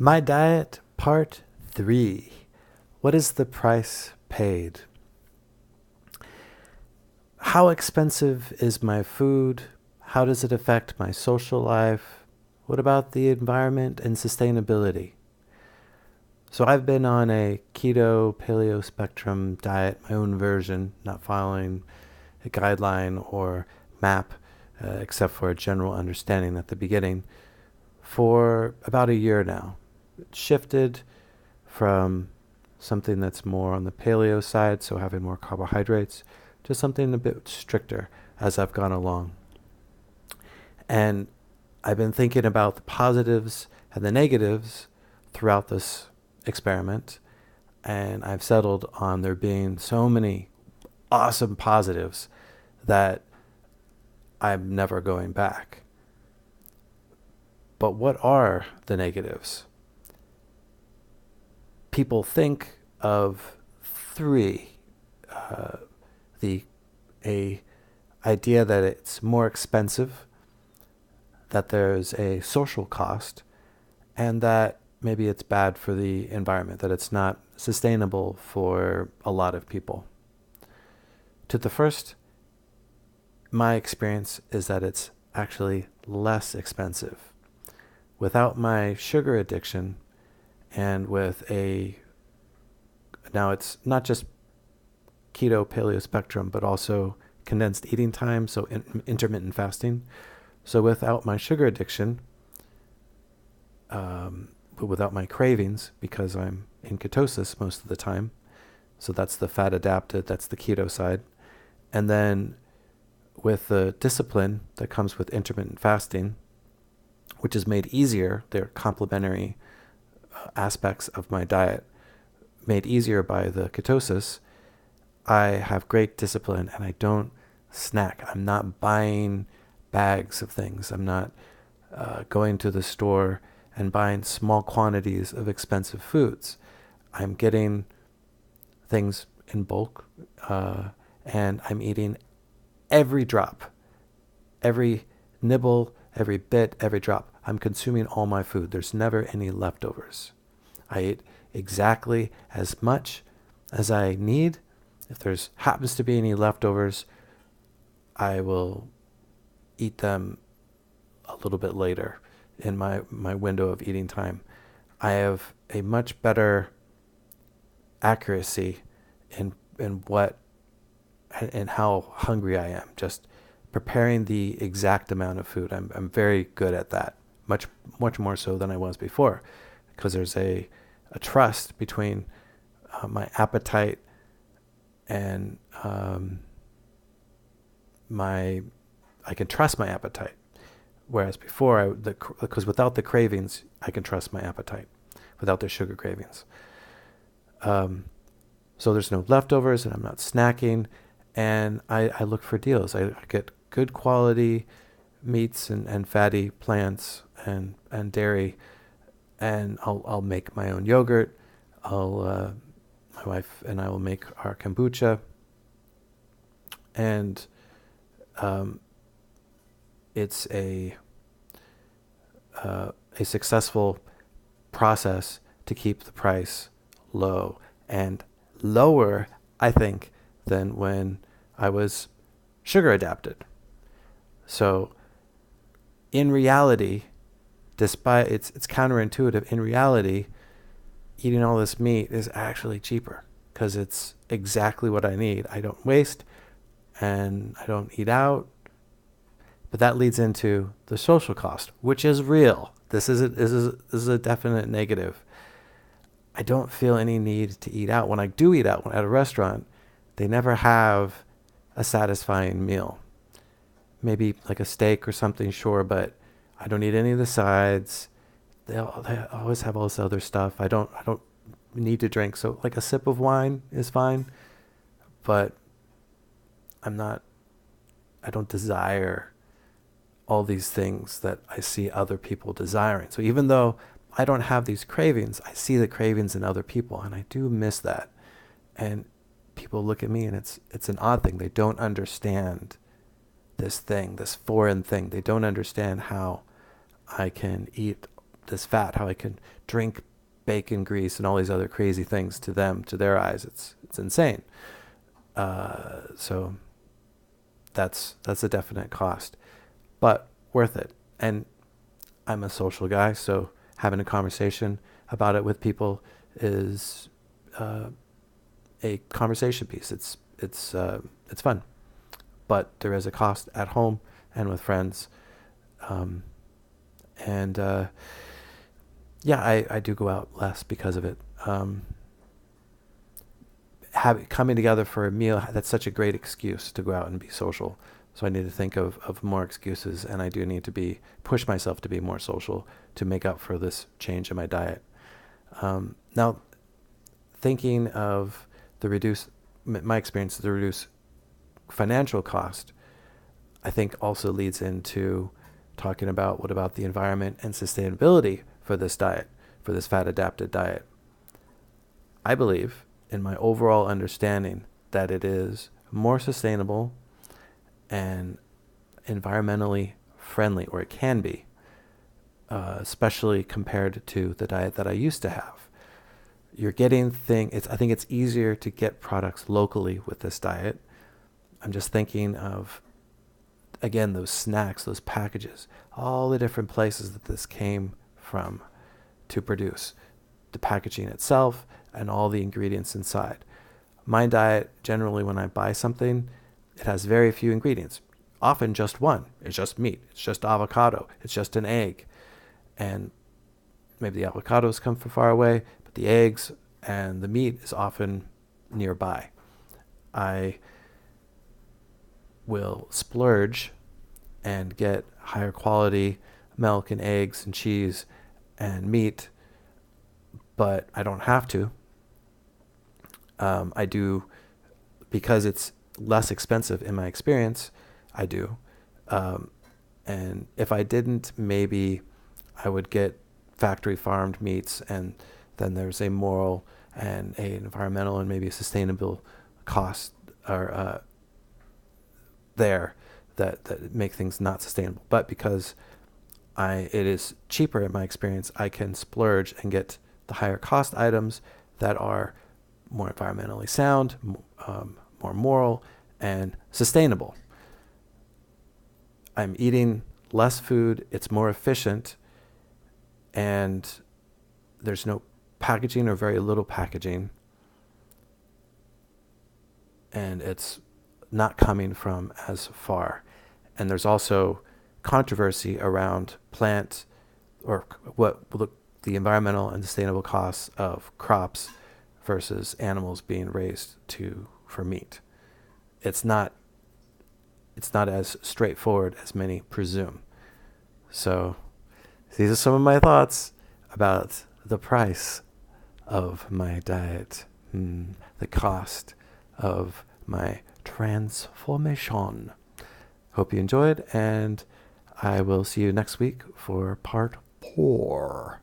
My Diet Part 3. What is the price paid? How expensive is my food? How does it affect my social life? What about the environment and sustainability? So I've been on a keto paleo spectrum diet, my own version, not following a guideline or map, except for a general understanding at the beginning, for about a year now. It shifted from something that's more on the paleo side, so having more carbohydrates, to something a bit stricter as I've gone along. And I've been thinking about the positives and the negatives throughout this experiment, and I've settled on there being so many awesome positives that I'm never going back. But what are the negatives? People think of three. The a idea that it's more expensive, that there's a social cost, and that maybe it's bad for the environment, that it's not sustainable for a lot of people. To the first, my experience is that it's actually less expensive. Without my sugar addiction and now it's not just keto paleo spectrum, but also condensed eating time, so intermittent fasting. So without my sugar addiction, but without my cravings, because I'm in ketosis most of the time, so that's the fat adapted, that's the keto side. And then with the discipline that comes with intermittent fasting, which is made easier, they're complementary aspects of my diet, made easier by the ketosis, I have great discipline and I don't snack. I'm not buying bags of things. I'm not going to the store and buying small quantities of expensive foods. I'm getting things in bulk, and I'm eating every drop, every nibble, every bit, every drop. I'm consuming all my food. There's never any leftovers. I eat exactly as much as I need. If there's happens to be any leftovers, I will eat them a little bit later in my window of eating time. I have a much better accuracy in what and how hungry I am. Just preparing the exact amount of food. I'm very good at that. Much more so than I was before, because there's a trust between my appetite and I can trust my appetite. Whereas before, because without the cravings, I can trust my appetite, without the sugar cravings. So there's no leftovers, and I'm not snacking, and I look for deals. I get good quality meats and fatty plants and dairy, and I'll make my own yogurt. My wife and I will make our kombucha, and it's a successful process to keep the price low, and lower, I think, than when I was sugar adapted. So in reality, despite it's counterintuitive, in reality, eating all this meat is actually cheaper because it's exactly what I need. I don't waste and I don't eat out. But that leads into the social cost, which is real. This is a definite negative. I don't feel any need to eat out. When I do eat out at a restaurant, they never have a satisfying meal. Maybe like a steak or something, sure, but I don't eat any of the sides. They always have all this other stuff. I don't need to drink. So like a sip of wine is fine, but I don't desire all these things that I see other people desiring. So even though I don't have these cravings, I see the cravings in other people, and I do miss that. And people look at me, and it's an odd thing. They don't understand this thing, this foreign thing. They don't understand how I can eat this fat, how I can drink bacon grease and all these other crazy things to them, to their eyes. It's insane. So that's a definite cost, but worth it. And I'm a social guy, so having a conversation about it with people is a conversation piece. It's fun, but there is a cost at home and with friends. And I do go out less because of it. Coming together for a meal, that's such a great excuse to go out and be social. So I need to think of more excuses, and I do need to push myself to be more social to make up for this change in my diet. Now, thinking of my experience, the reduced financial cost, I think also leads into talking about what about the environment and sustainability for this diet, for this fat adapted diet. I believe, in my overall understanding, that it is more sustainable and environmentally friendly, or it can be, especially compared to the diet that I used to have. You're getting I think it's easier to get products locally with this diet. I'm just thinking of, again, those snacks, those packages, all the different places that this came from to produce, the packaging itself and all the ingredients inside. My diet, generally when I buy something, it has very few ingredients, often just one. It's just meat, it's just avocado, it's just an egg. And maybe the avocados come from far away, but the eggs and the meat is often nearby. I will splurge and get higher quality milk and eggs and cheese and meat, but I don't have to. I do because it's less expensive in my experience. I do. And if I didn't, maybe I would get factory farmed meats, and then there's a moral and an environmental and maybe a sustainable cost or there that make things not sustainable. But because it is cheaper in my experience, I can splurge and get the higher cost items that are more environmentally sound, more moral, and sustainable. I'm eating less food, it's more efficient, and there's no packaging or very little packaging, and it's not coming from as far. And there's also controversy around plant or what the environmental and sustainable costs of crops versus animals being raised for meat. It's not as straightforward as many presume. So these are some of my thoughts about the price of my diet, the cost of my transformation. Hope you enjoyed, and I will see you next week for part 4.